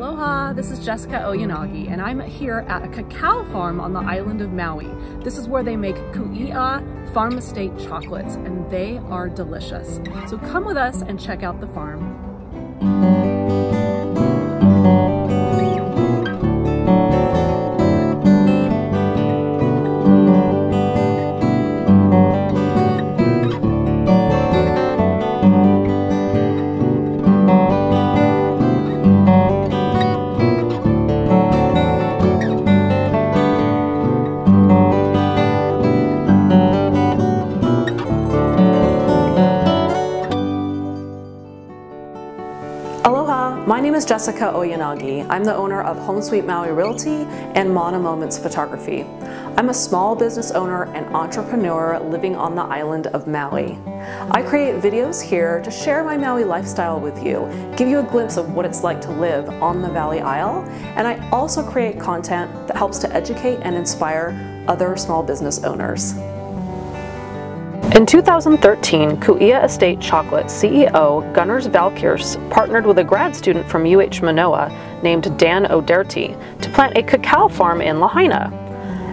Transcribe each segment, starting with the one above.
Aloha, this is Jessica Oyanagi, and I'm here at a cacao farm on the island of Maui. This is where they make Kui'a farm estate chocolates, and they are delicious. So come with us and check out the farm. Aloha, my name is Jessica Oyanagi. I'm the owner of Home Sweet Maui Realty and Mana Moments Photography. I'm a small business owner and entrepreneur living on the island of Maui. I create videos here to share my Maui lifestyle with you, give you a glimpse of what it's like to live on the Valley Isle, and I also create content that helps to educate and inspire other small business owners. In 2013, Kui'a Estate Chocolate CEO Gunners Valkers partnered with a grad student from UH Manoa named Dan O'Derty to plant a cacao farm in Lahaina.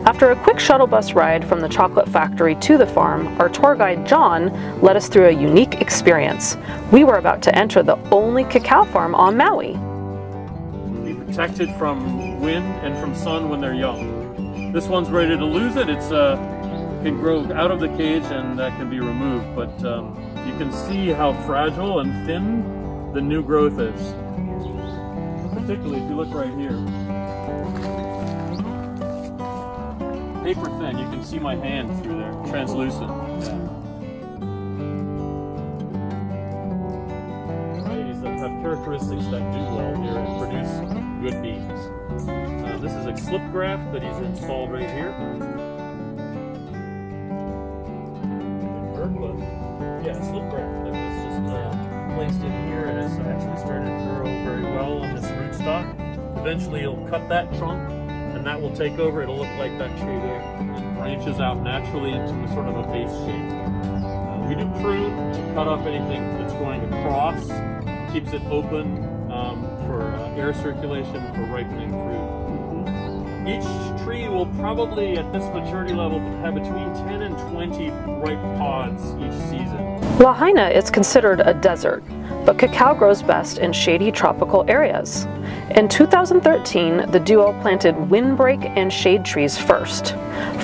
After a quick shuttle bus ride from the chocolate factory to the farm, our tour guide John led us through a unique experience. We were about to enter the only cacao farm on Maui. Be protected from wind and from sun when they're young. This one's ready to lose it. It's can grow out of the cage and that can be removed, but you can see how fragile and thin the new growth is. Particularly if you look right here. Paper thin, you can see my hand through there, translucent. Varieties that have characteristics that do well here and produce good beans. This is a slip graft that he's installed right here. Yeah, slip graft that was just placed in here and it's actually started to grow very well on this rootstock. Eventually you'll cut that trunk and that will take over. It'll look like that tree there. It branches out naturally into a sort of a base shape. We do prune to cut off anything that's going across, keeps it open for air circulation for ripening fruit. Each tree will probably, at this maturity level, have between 10 and 20 ripe pods each season. Lahaina is considered a desert, but cacao grows best in shady tropical areas. In 2013, the duo planted windbreak and shade trees first.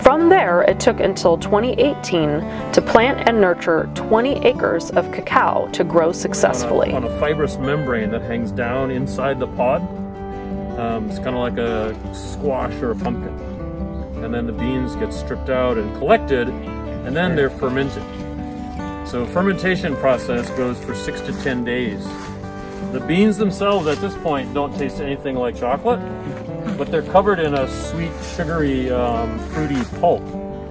From there, it took until 2018 to plant and nurture 20 acres of cacao to grow successfully. On a fibrous membrane that hangs down inside the pod. It's kind of like a squash or a pumpkin. And then the beans get stripped out and collected, and then they're fermented. So fermentation process goes for 6 to 10 days. The beans themselves at this point don't taste anything like chocolate, but they're covered in a sweet, sugary, fruity pulp.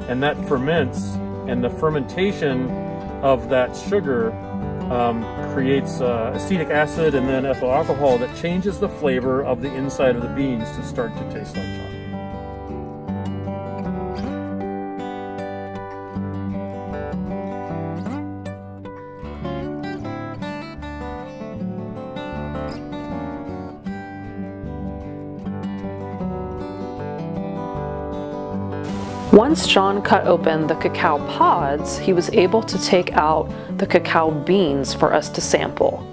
And that ferments, and the fermentation of that sugar creates acetic acid and then ethyl alcohol that changes the flavor of the inside of the beans to start to taste like chocolate. Once John cut open the cacao pods, he was able to take out the cacao beans for us to sample.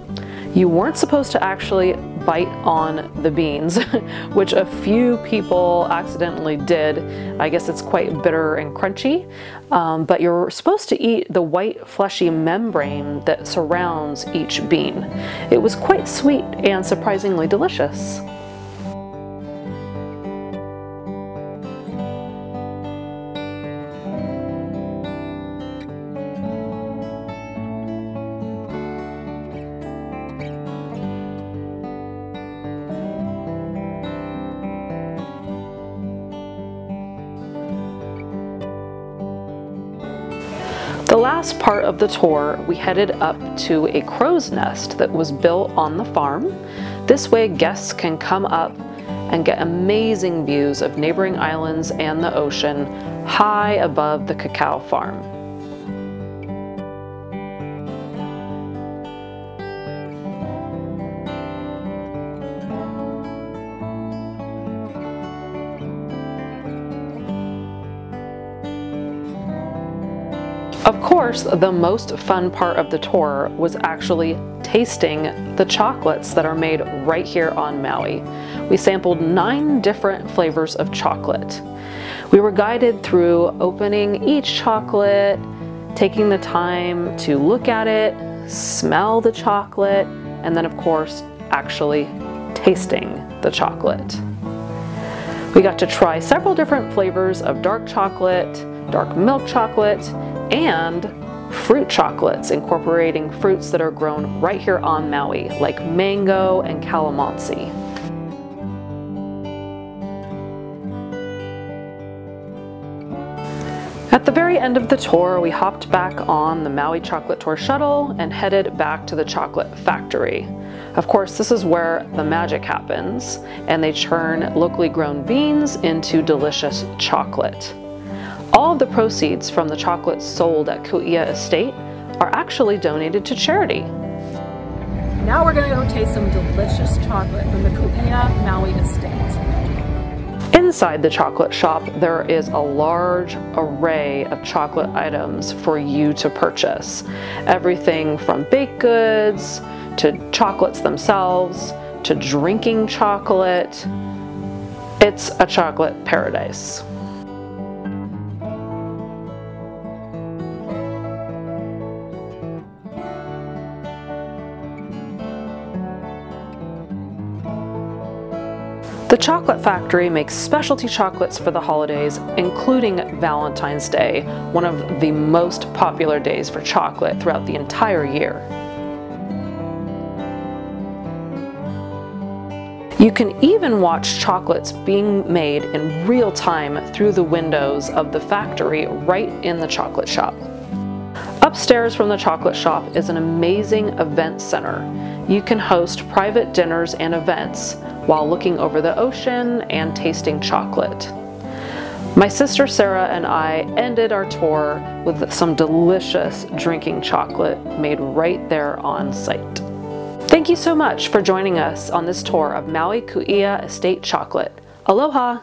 You weren't supposed to actually bite on the beans, which a few people accidentally did. I guess it's quite bitter and crunchy, but you're supposed to eat the white fleshy membrane that surrounds each bean. It was quite sweet and surprisingly delicious. The last part of the tour, we headed up to a crow's nest that was built on the farm. This way guests can come up and get amazing views of neighboring islands and the ocean high above the cacao farm. Of course, the most fun part of the tour was actually tasting the chocolates that are made right here on Maui. We sampled 9 different flavors of chocolate. We were guided through opening each chocolate, taking the time to look at it, smell the chocolate, and then of course, actually tasting the chocolate. We got to try several different flavors of dark chocolate, dark milk chocolate, and fruit chocolates incorporating fruits that are grown right here on Maui, like mango and calamansi. At the very end of the tour, we hopped back on the Maui Chocolate Tour shuttle and headed back to the chocolate factory. Of course, this is where the magic happens, and they churn locally grown beans into delicious chocolate. All of the proceeds from the chocolates sold at Kui'a Estate are actually donated to charity. Now we're gonna go taste some delicious chocolate from the Kui'a Maui Estate. Inside the chocolate shop, there is a large array of chocolate items for you to purchase. Everything from baked goods, to chocolates themselves, to drinking chocolate. It's a chocolate paradise. The chocolate factory makes specialty chocolates for the holidays, including Valentine's Day, one of the most popular days for chocolate throughout the entire year. You can even watch chocolates being made in real time through the windows of the factory right in the chocolate shop. Upstairs from the chocolate shop is an amazing event center. You can host private dinners and events while looking over the ocean and tasting chocolate. My sister Sarah and I ended our tour with some delicious drinking chocolate made right there on site. Thank you so much for joining us on this tour of Maui Kui'a Estate Chocolate. Aloha!